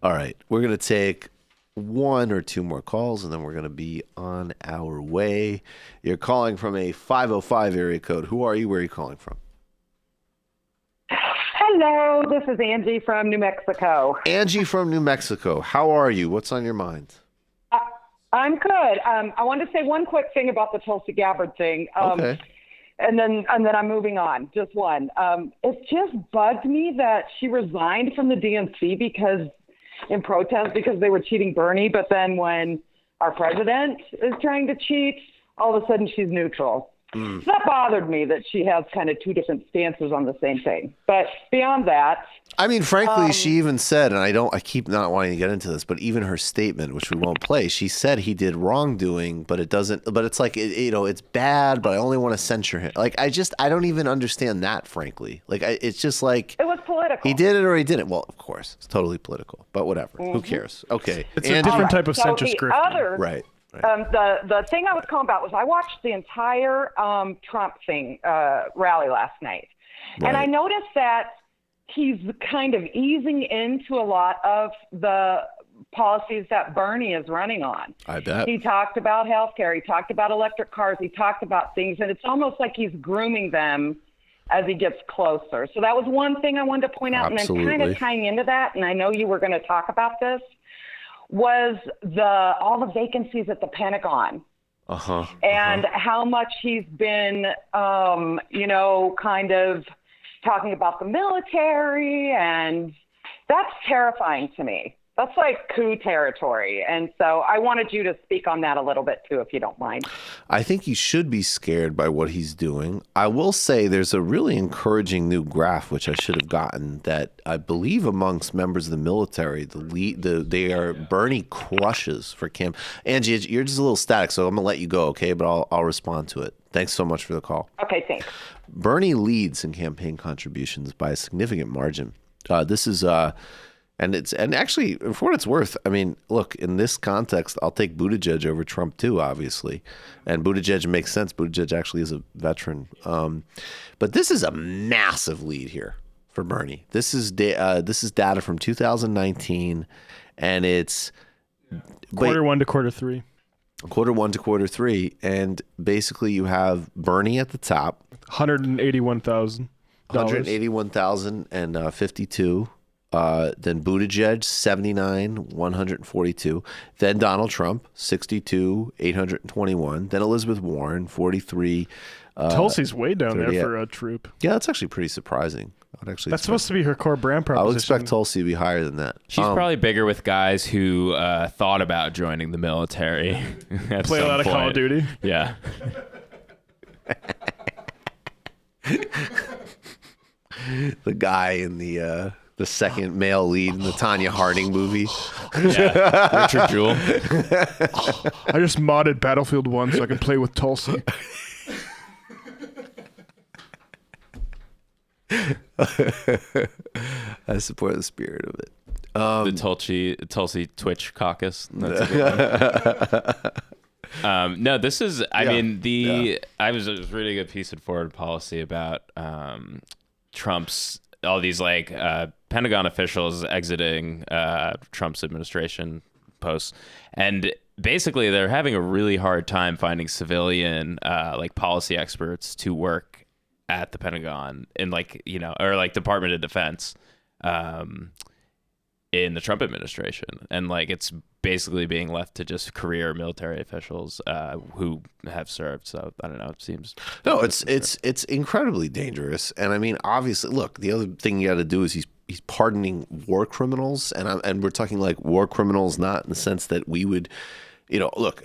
All right. We're going to take one or two more calls, and then we're going to be on our way. You're calling from a 505 area code. Who are you? Where are you calling from? Hello, this is Angie from New Mexico. Angie from New Mexico. How are you? What's on your mind? I'm good. I want to say one quick thing about the Tulsi Gabbard thing. Okay. And then I'm moving on. Just one. It just bugged me that she resigned from the DNC in protest because they were cheating Bernie. But then when our president is trying to cheat, all of a sudden she's neutral. So that bothered me that she has kind of two different stances on the same thing. But beyond that, I mean, frankly, she even said, and I keep not wanting to get into this, but even her statement, which we won't play, she said he did wrongdoing, but it's like, it's bad, but I only want to censure him. Like, I don't even understand that, frankly. Like, it's just like. It was political. He did it or he didn't. Well, of course, it's totally political, but whatever. Who cares? Okay. It's a different type of census grifting. Right. The thing I was calling about was I watched the entire Trump thing rally last night, and I noticed that he's kind of easing into a lot of the policies that Bernie is running on. I bet. He talked about healthcare. He talked about electric cars. He talked about things, and it's almost like he's grooming them as he gets closer. So that was one thing I wanted to point out. Absolutely. And then kind of tying into that, and I know you were going to talk about this, was all the vacancies at the Pentagon. And how much he's been, kind of talking about the military, and that's terrifying to me. That's like coup territory. And so I wanted you to speak on that a little bit too, if you don't mind. I think he should be scared by what he's doing. I will say there's a really encouraging new graph, which I should have gotten, that I believe amongst members of the military, they are Bernie crushes for camp. Angie, you're just a little static, so I'm going to let you go, okay? But I'll respond to it. Thanks so much for the call. Okay, thanks. Bernie leads in campaign contributions by a significant margin. This is and actually, for what it's worth, I mean, look, in this context, I'll take Buttigieg over Trump too, obviously, and Buttigieg makes sense. Buttigieg actually is a veteran, but this is a massive lead here for Bernie. This is data from 2019, and it's quarter one to quarter three. Quarter one to quarter three, and basically you have Bernie at the top, $181,052. Then Buttigieg, 79,142. Then Donald Trump, 62,821. Then Elizabeth Warren, 43. Tulsi's way down there for a troop. Yeah, that's actually pretty surprising. That's supposed to be her core brand proposition. I would expect Tulsi to be higher than that. She's probably bigger with guys who thought about joining the military. Play a lot of Call of Duty. Yeah. The guy in the second male lead in the Tanya Harding movie. Yeah. Richard Jewell. I just modded Battlefield 1 so I can play with Tulsi. I support the spirit of it. The Tulsi Twitch caucus. That's a good one. No, this is, I was reading a piece of foreign policy about Trump's, all these like Pentagon officials exiting Trump's administration posts. And basically they're having a really hard time finding civilian like policy experts to work at the Pentagon in or like Department of Defense in the Trump administration. And like it's basically being left to just career military officials who have served. So I don't know, it seems it's incredibly dangerous. And I mean, obviously, look, the other thing you got to do is he's pardoning war criminals, and we're talking like war criminals, not in the sense that we would, look,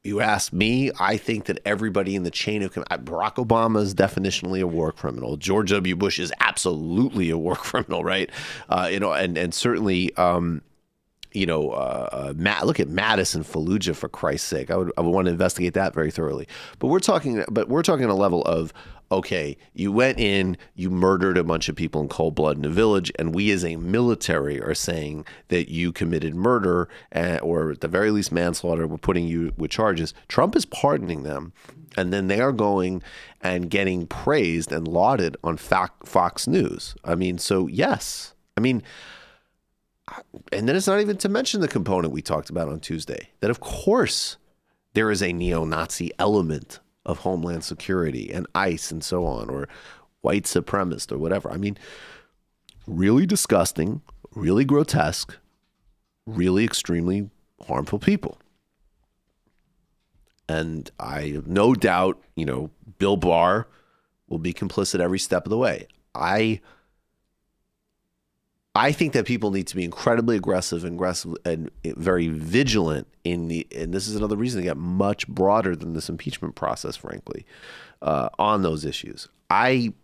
you ask me, I think that everybody in the chain of Barack Obama is definitionally a war criminal. George W. Bush is absolutely a war criminal, right? And certainly, look at Madison Fallujah, for Christ's sake. I would want to investigate that very thoroughly. But we're talking on a level of, okay, you went in, you murdered a bunch of people in cold blood in a village, and we as a military are saying that you committed murder or at the very least manslaughter. We're putting you with charges. Trump is pardoning them, and then they are going and getting praised and lauded on Fox News. I mean, so yes. I mean, And then it's not even to mention the component we talked about on Tuesday, that of course there is a neo-Nazi element of Homeland Security and ICE and so on, or white supremacist or whatever. I mean, really disgusting, really grotesque, really extremely harmful people. And I have no doubt, Bill Barr will be complicit every step of the way. I think that people need to be incredibly aggressive and very vigilant and this is another reason to get much broader than this impeachment process, frankly, on those issues. I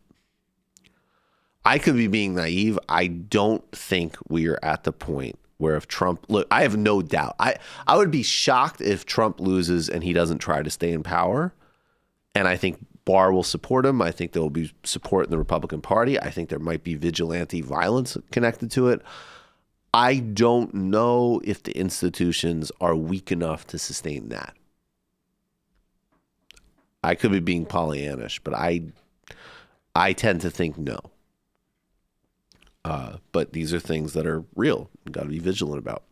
could be being naive. I don't think we are at the point where if Trump, look, I have no doubt. I would be shocked if Trump loses and he doesn't try to stay in power. And I think Barr will support him. I think there will be support in the Republican Party. I think there might be vigilante violence connected to it. I don't know if the institutions are weak enough to sustain that. I could be being Pollyannish, but I tend to think no. But these are things that are real. You've got to be vigilant about.